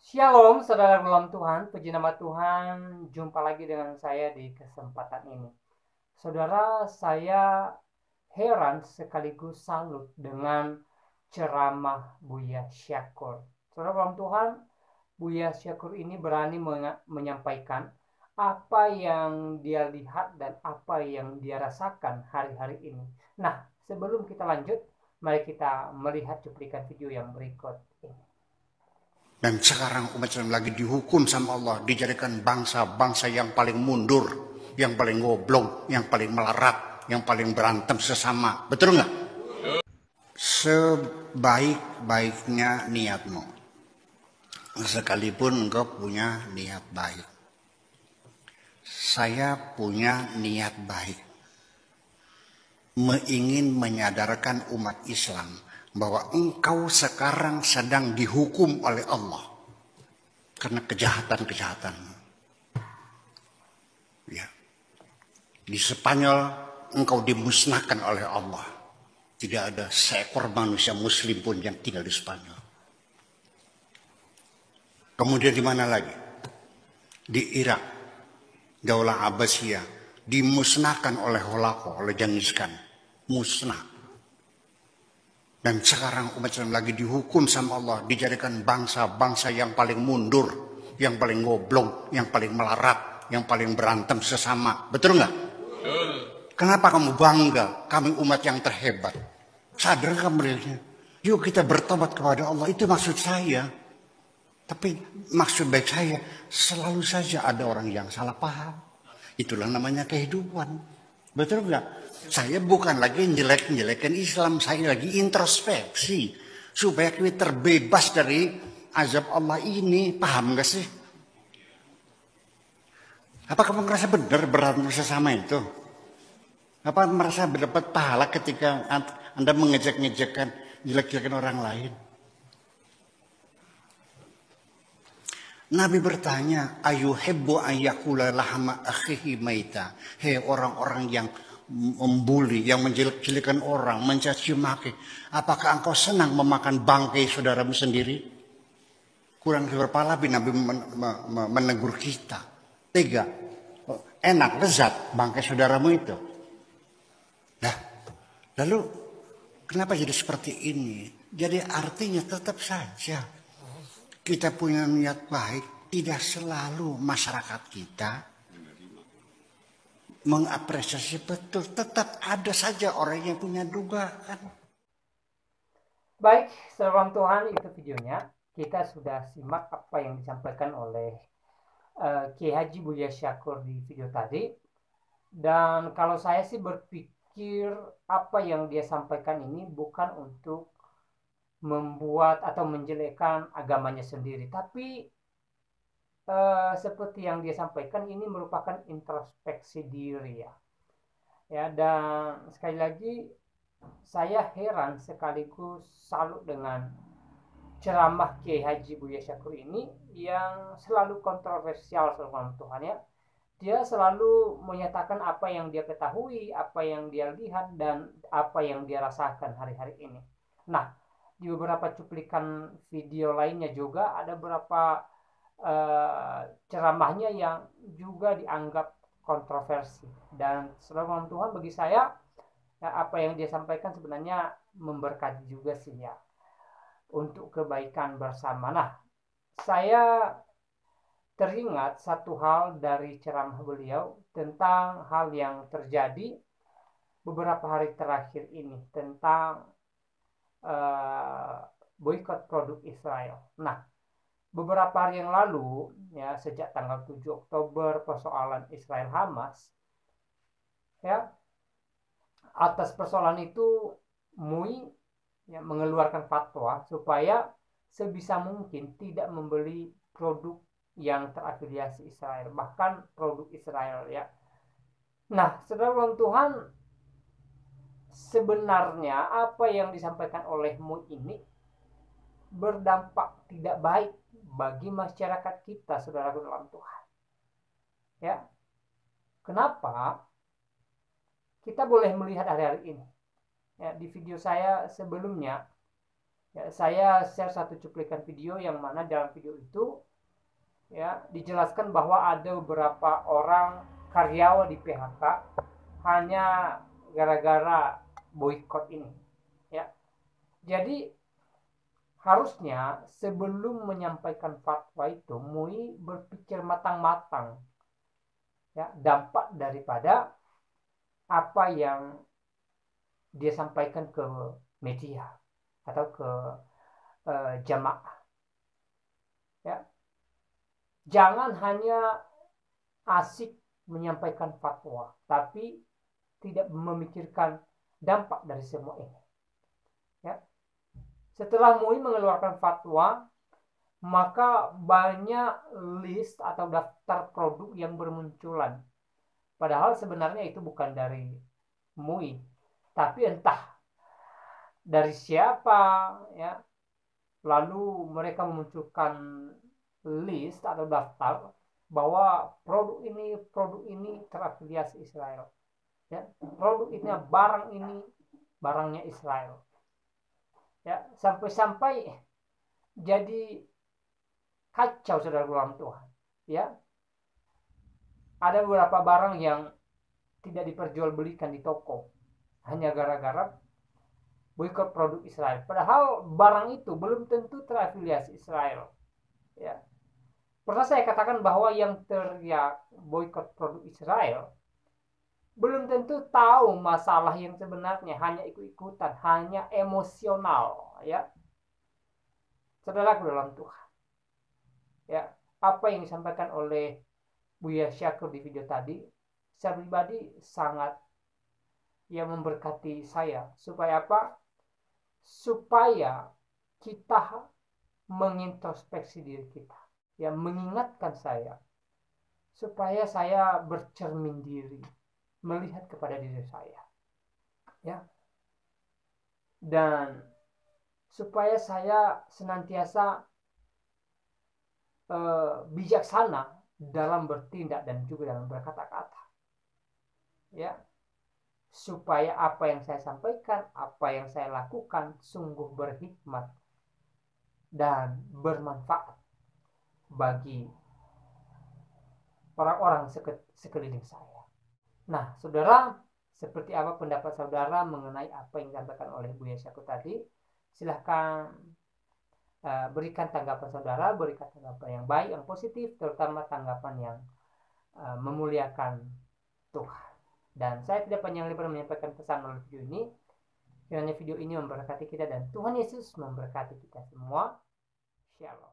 Shalom, saudara dalam Tuhan, puji nama Tuhan. Jumpa lagi dengan saya di kesempatan ini. Saudara, saya heran sekaligus salut dengan ceramah Buya Syakur. Saudara dalam Tuhan, Buya Syakur ini berani menyampaikan apa yang dia lihat dan apa yang dia rasakan hari-hari ini. Nah, sebelum kita lanjut, mari kita melihat cuplikan video yang berikut ini. Dan sekarang umat Islam lagi dihukum sama Allah, dijadikan bangsa-bangsa yang paling mundur, yang paling goblok, yang paling melarat, yang paling berantem sesama. Betul nggak? Sebaik-baiknya niatmu, sekalipun engkau punya niat baik. Saya punya niat baik, ingin menyadarkan umat Islam bahwa engkau sekarang sedang dihukum oleh Allah karena kejahatan-kejahatan. Ya. Di Spanyol engkau dimusnahkan oleh Allah. Tidak ada seekor manusia muslim pun yang tinggal di Spanyol. Kemudian di mana lagi? Di Irak, Daulah Abbasiyah dimusnahkan oleh Holako, oleh Genghis Khan. Musnah. Dan sekarang umat Islam lagi dihukum sama Allah, dijadikan bangsa-bangsa yang paling mundur, yang paling goblok, yang paling melarat, yang paling berantem sesama. Betul nggak? Kenapa kamu bangga? Kami umat yang terhebat. Sadar kamu dirinya? Yuk kita bertobat kepada Allah. Itu maksud saya. Tapi maksud baik saya, selalu saja ada orang yang salah paham. Itulah namanya kehidupan. Betul nggak? Saya bukan lagi jelek-jelekan Islam. Saya lagi introspeksi. Supaya kita terbebas dari azab Allah ini. Paham nggak sih? Apa kamu merasa benar berantem sesama itu? Apa merasa mendapat pahala ketika Anda mengejek-ngejekkan, jelek-jelekan orang lain? Nabi bertanya, ayuhibbu ayyakula lahma akhihi maita. Hei orang-orang yang membuli, yang menjelek-jelekan orang, mencaci maki. Apakah engkau senang memakan bangkai saudaramu sendiri? Kurang berpala Nabi menegur kita. Tiga, enak, lezat bangkai saudaramu itu. Nah, lalu kenapa jadi seperti ini? Jadi artinya tetap saja kita punya niat baik, tidak selalu masyarakat kita mengapresiasi betul. Tetap ada saja orang yang punya dugaan. Baik, saudara Tuhan, itu videonya. Kita sudah simak apa yang disampaikan oleh Kiai Haji Buya Syakur di video tadi. Dan kalau saya sih berpikir apa yang dia sampaikan ini bukan untuk membuat atau menjelekkan agamanya sendiri, tapi seperti yang dia sampaikan ini merupakan introspeksi diri ya. Ya, dan sekali lagi saya heran sekaligus salut dengan ceramah Kiai Haji Buya Syakur ini yang selalu kontroversial sama Tuhan ya. Dia selalu menyatakan apa yang dia ketahui, apa yang dia lihat, dan apa yang dia rasakan hari-hari ini. Nah, di beberapa cuplikan video lainnya juga ada beberapa ceramahnya yang juga dianggap kontroversi. Dan selalu Tuhan bagi saya, ya, apa yang dia sampaikan sebenarnya memberkati juga sih ya untuk kebaikan bersama. Nah, saya teringat satu hal dari ceramah beliau tentang hal yang terjadi beberapa hari terakhir ini tentang boykot produk Israel. Nah, beberapa hari yang lalu ya sejak tanggal 7 Oktober persoalan Israel Hamas ya, atas persoalan itu MUI ya, mengeluarkan fatwa supaya sebisa mungkin tidak membeli produk yang terafiliasi Israel, bahkan produk Israel ya. Nah, saudara Tuhan, sebenarnya apa yang disampaikan oleh MUI ini berdampak tidak baik bagi masyarakat kita, saudara dalam Tuhan. Ya, kenapa? Kita boleh melihat hari-hari ini. Ya, di video saya sebelumnya Ya, saya share satu cuplikan video yang mana dalam video itu ya dijelaskan bahwa ada beberapa orang karyawan di PHK hanya gara-gara boykot ini. Ya, jadi harusnya sebelum menyampaikan fatwa itu MUI berpikir matang-matang ya dampak daripada apa yang dia sampaikan ke media atau ke jamaah ya. Jangan hanya asik menyampaikan fatwa tapi tidak memikirkan dampak dari semua ini ya. Setelah MUI mengeluarkan fatwa, maka banyak list atau daftar produk yang bermunculan. Padahal sebenarnya itu bukan dari MUI, tapi entah dari siapa ya. Lalu mereka memunculkan list atau daftar bahwa produk ini terafiliasi Israel. Ya, produk ini barangnya Israel. Ya, sampai-sampai jadi kacau saudara dalam Tuhan. Ya, ada beberapa barang yang tidak diperjualbelikan di toko hanya gara-gara boikot produk Israel. Padahal barang itu belum tentu terafiliasi Israel. Ya. Pernah saya katakan bahwa yang teriak boikot produk Israel belum tentu tahu masalah yang sebenarnya, hanya ikut-ikutan, hanya emosional, ya. Saudaraku dalam Tuhan. Ya, apa yang disampaikan oleh Buya Syakur di video tadi, saya pribadi sangat memberkati saya. Supaya apa? Supaya kita mengintrospeksi diri kita. Ya, mengingatkan saya supaya saya bercermin diri, melihat kepada diri saya. Ya. Dan supaya saya senantiasa bijaksana dalam bertindak dan juga dalam berkata-kata. Ya. Supaya apa yang saya sampaikan, apa yang saya lakukan sungguh berhikmat dan bermanfaat bagi orang-orang sekeliling saya. Nah, saudara, seperti apa pendapat saudara mengenai apa yang disampaikan oleh Buya Syakur tadi? Silahkan berikan tanggapan saudara, berikan tanggapan yang baik, yang positif, terutama tanggapan yang memuliakan Tuhan. Dan saya tidak panjang lebar menyampaikan pesan melalui video ini. Kiranya video ini memberkati kita dan Tuhan Yesus memberkati kita semua. Shalom.